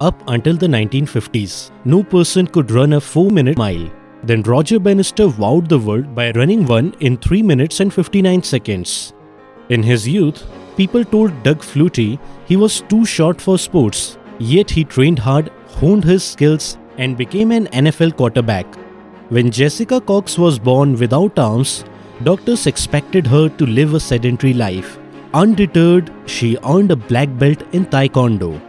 Up until the 1950s, no person could run a 4-minute mile. Then Roger Bannister wowed the world by running one in 3 minutes and 59 seconds. In his youth, people told Doug Flutie he was too short for sports, yet he trained hard, honed his skills, and became an NFL quarterback. When Jessica Cox was born without arms, doctors expected her to live a sedentary life. Undeterred, she earned a black belt in Taekwondo.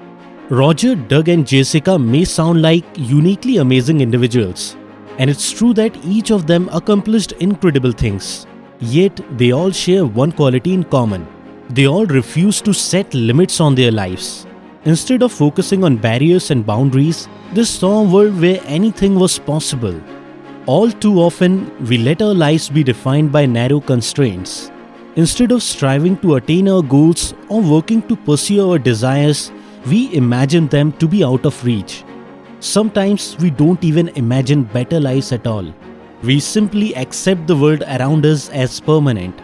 Roger, Doug, and Jessica may sound like uniquely amazing individuals, and it's true that each of them accomplished incredible things. Yet, they all share one quality in common. They all refuse to set limits on their lives. Instead of focusing on barriers and boundaries, they saw a world where anything was possible. All too often, we let our lives be defined by narrow constraints. Instead of striving to attain our goals or working to pursue our desires, we imagine them to be out of reach. Sometimes we don't even imagine better lives at all. We simply accept the world around us as permanent.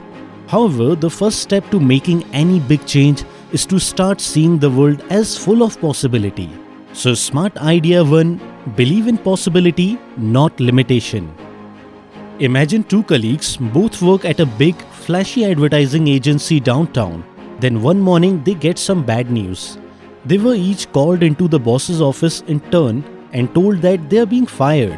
However, the first step to making any big change is to start seeing the world as full of possibility. So, smart idea 1: believe in possibility, not limitation. Imagine two colleagues both work at a big, flashy advertising agency downtown. Then one morning they get some bad news. They were each called into the boss's office in turn and told that they are being fired.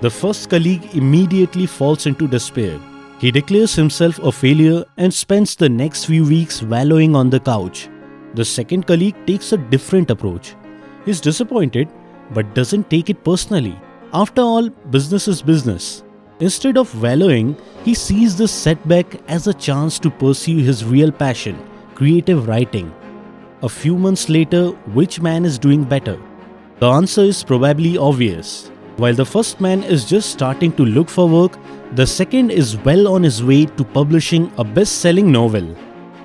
The first colleague immediately falls into despair. He declares himself a failure and spends the next few weeks wallowing on the couch. The second colleague takes a different approach. He's disappointed but doesn't take it personally. After all, business is business. Instead of wallowing, he sees this setback as a chance to pursue his real passion, creative writing. A few months later, which man is doing better? The answer is probably obvious. While the first man is just starting to look for work, the second is well on his way to publishing a best-selling novel.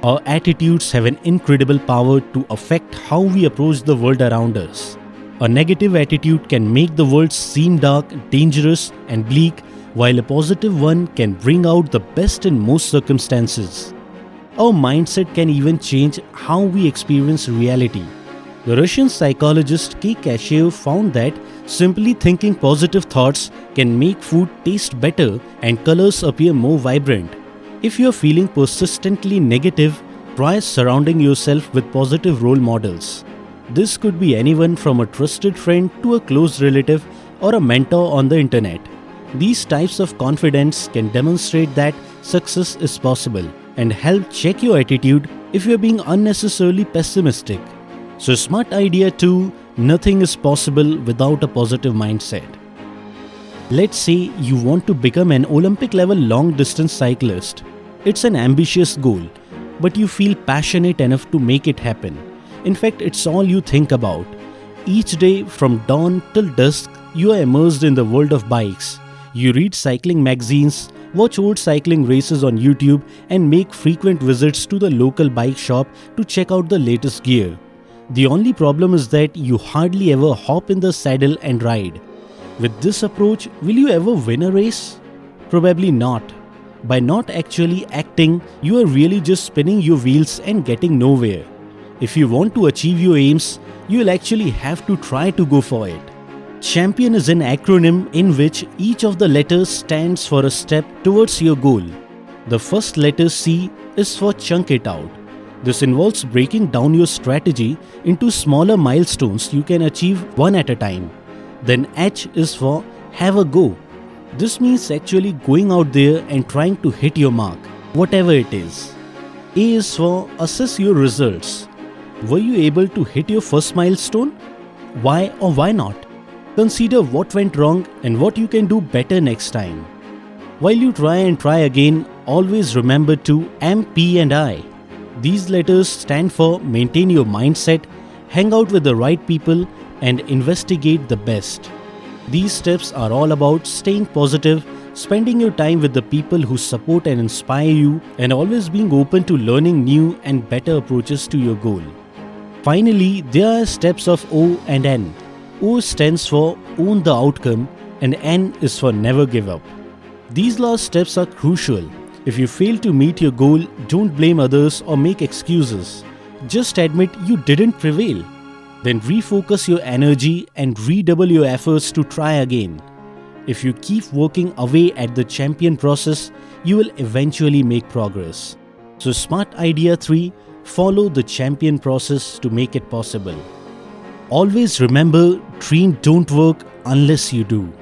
Our attitudes have an incredible power to affect how we approach the world around us. A negative attitude can make the world seem dark, dangerous, and bleak, while a positive one can bring out the best in most circumstances. Our mindset can even change how we experience reality. The Russian psychologist K. Kashev found that simply thinking positive thoughts can make food taste better and colors appear more vibrant. If you are feeling persistently negative, try surrounding yourself with positive role models. This could be anyone from a trusted friend to a close relative or a mentor on the internet. These types of confidence can demonstrate that success is possible and help check your attitude if you are being unnecessarily pessimistic. So, smart idea 2: nothing is possible without a positive mindset. Let's say you want to become an Olympic level long distance cyclist. It's an ambitious goal, but you feel passionate enough to make it happen. In fact, it's all you think about. Each day from dawn till dusk, you are immersed in the world of bikes. You read cycling magazines, watch old cycling races on YouTube, and make frequent visits to the local bike shop to check out the latest gear. The only problem is that you hardly ever hop in the saddle and ride. With this approach, will you ever win a race? Probably not. By not actually acting, you are really just spinning your wheels and getting nowhere. If you want to achieve your aims, you will actually have to try to go for it. Champion is an acronym in which each of the letters stands for a step towards your goal. The first letter C is for chunk it out. This involves breaking down your strategy into smaller milestones you can achieve one at a time. Then H is for have a go. This means actually going out there and trying to hit your mark, whatever it is. A is for assess your results. Were you able to hit your first milestone? Why or why not? Consider what went wrong and what you can do better next time. While you try and try again, always remember to M, P and I. These letters stand for maintain your mindset, hang out with the right people, and investigate the best. These steps are all about staying positive, spending your time with the people who support and inspire you, and always being open to learning new and better approaches to your goal. Finally, there are steps of O and N. O stands for own the outcome and N is for never give up. These last steps are crucial. If you fail to meet your goal, don't blame others or make excuses. Just admit you didn't prevail. Then refocus your energy and redouble your efforts to try again. If you keep working away at the champion process, you will eventually make progress. So smart idea 3, follow the champion process to make it possible. Always remember, dreams don't work unless you do.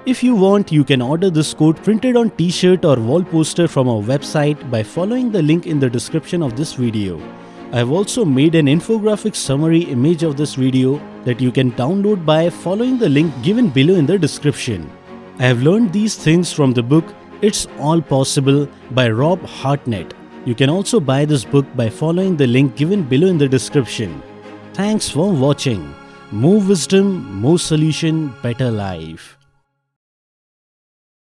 If you want, you can order this quote printed on t-shirt or wall poster from our website by following the link in the description of this video. I have also made an infographic summary image of this video that you can download by following the link given below in the description. I have learned these things from the book It's All Possible by Rob Hartnett. You can also buy this book by following the link given below in the description. Thanks for watching. More wisdom, more solution, better life.